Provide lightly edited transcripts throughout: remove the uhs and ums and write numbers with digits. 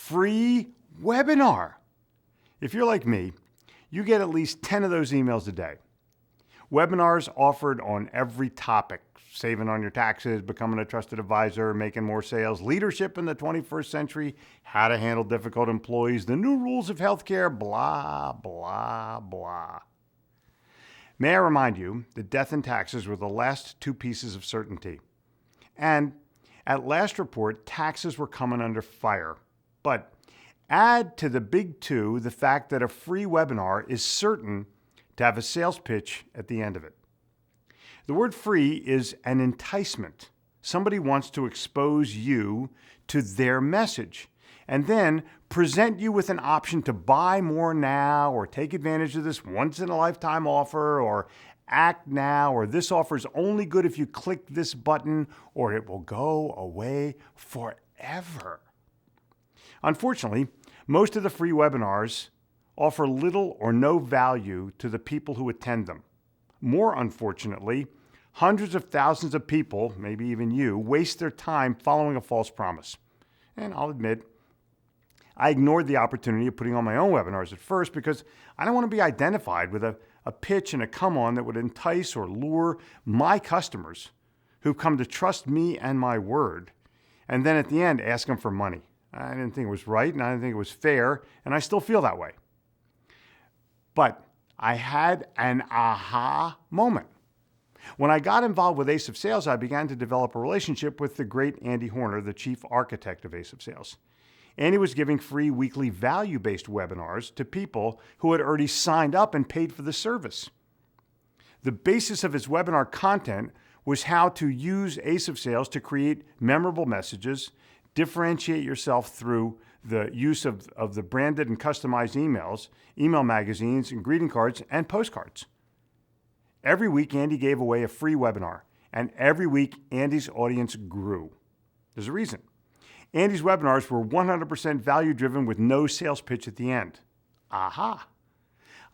free webinar. If you're like me, you get at least 10 of those emails a day. Webinars offered on every topic: saving on your taxes, becoming a trusted advisor, making more sales, leadership in the 21st century, how to handle difficult employees, the new rules of healthcare, blah, blah, blah. May I remind you that death and taxes were the last two pieces of certainty. And at last report, taxes were coming under fire. But add to the big two the fact that a free webinar is certain to have a sales pitch at the end of it. The word free is an enticement. Somebody wants to expose you to their message and then present you with an option to buy more now, or take advantage of this once-in-a-lifetime offer, or act now, or this offer is only good if you click this button, or it will go away forever. Unfortunately, most of the free webinars offer little or no value to the people who attend them. More unfortunately, hundreds of thousands of people, maybe even you, waste their time following a false promise. And I'll admit, I ignored the opportunity of putting on my own webinars at first because I don't want to be identified with a pitch and a come-on that would entice or lure my customers who've come to trust me and my word, and then at the end ask them for money. I didn't think it was right, and I didn't think it was fair, and I still feel that way. But I had an aha moment. When I got involved with Ace of Sales, I began to develop a relationship with the great Andy Horner, the chief architect of Ace of Sales. Andy was giving free weekly value-based webinars to people who had already signed up and paid for the service. The basis of his webinar content was how to use Ace of Sales to create memorable messages, differentiate yourself through the use of the branded and customized emails, email magazines, and greeting cards, and postcards. Every week, Andy gave away a free webinar, and every week, Andy's audience grew. There's a reason. Andy's webinars were 100% value-driven with no sales pitch at the end. Aha!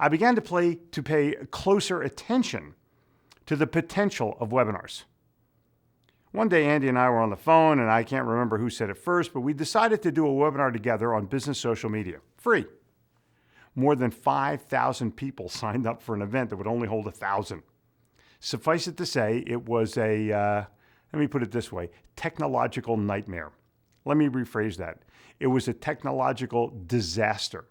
I began to pay closer attention to the potential of webinars. One day, Andy and I were on the phone, and I can't remember who said it first, but we decided to do a webinar together on business social media, free. More than 5,000 people signed up for an event that would only hold 1,000. Suffice it to say, it was let me put it this way, technological nightmare. Let me rephrase that. It was a technological disaster.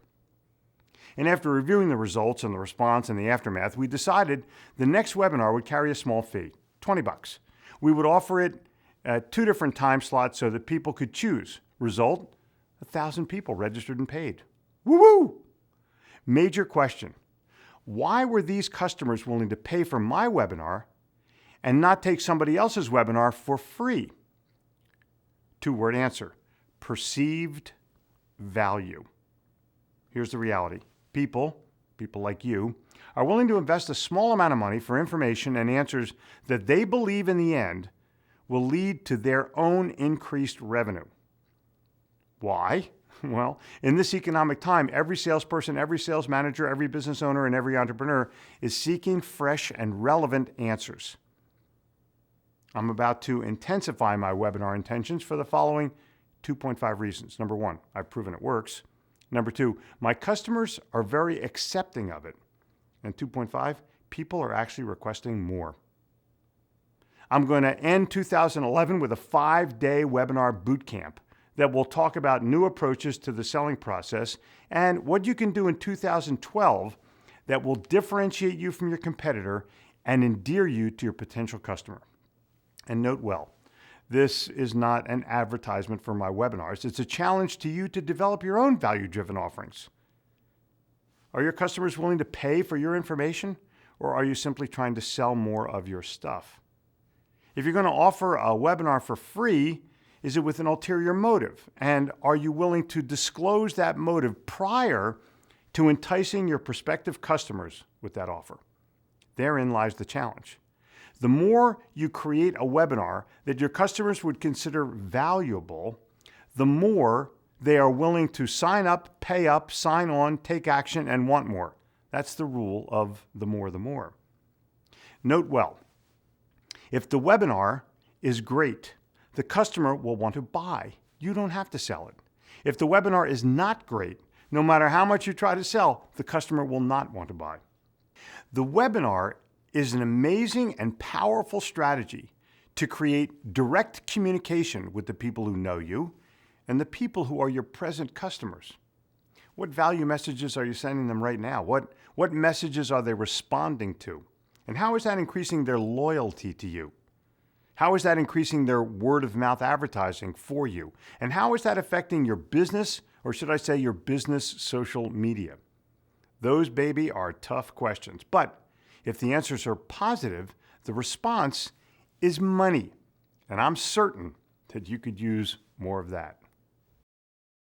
And after reviewing the results and the response and the aftermath, we decided the next webinar would carry a small fee, $20. We would offer it at 2 different time slots so that people could choose. Result, 1,000 people registered and paid. Woo-woo! Major question. Why were these customers willing to pay for my webinar and not take somebody else's webinar for free? 2-word answer: perceived value. Here's the reality. People like you, are willing to invest a small amount of money for information and answers that they believe in the end will lead to their own increased revenue. Why? Well, in this economic time, every salesperson, every sales manager, every business owner, and every entrepreneur is seeking fresh and relevant answers. I'm about to intensify my webinar intentions for the following 2.5 reasons. Number 1, I've proven it works. Number 2, my customers are very accepting of it. And 2.5, people are actually requesting more. I'm going to end 2011 with a 5-day webinar bootcamp that will talk about new approaches to the selling process and what you can do in 2012 that will differentiate you from your competitor and endear you to your potential customer. And note well, this is not an advertisement for my webinars. It's a challenge to you to develop your own value-driven offerings. Are your customers willing to pay for your information, or are you simply trying to sell more of your stuff? If you're going to offer a webinar for free, is it with an ulterior motive? And are you willing to disclose that motive prior to enticing your prospective customers with that offer? Therein lies the challenge. The more you create a webinar that your customers would consider valuable, the more they are willing to sign up, pay up, sign on, take action, and want more. That's the rule of the more the more. Note well, if the webinar is great, the customer will want to buy. You don't have to sell it. If the webinar is not great, no matter how much you try to sell, the customer will not want to buy. The webinar is an amazing and powerful strategy to create direct communication with the people who know you and the people who are your present customers. What value messages are you sending them right now? What messages are they responding to? And how is that increasing their loyalty to you? How is that increasing their word-of-mouth advertising for you? And how is that affecting your business, or should I say your business social media? Those, baby, are tough questions. But if the answers are positive, the response is money. And I'm certain that you could use more of that.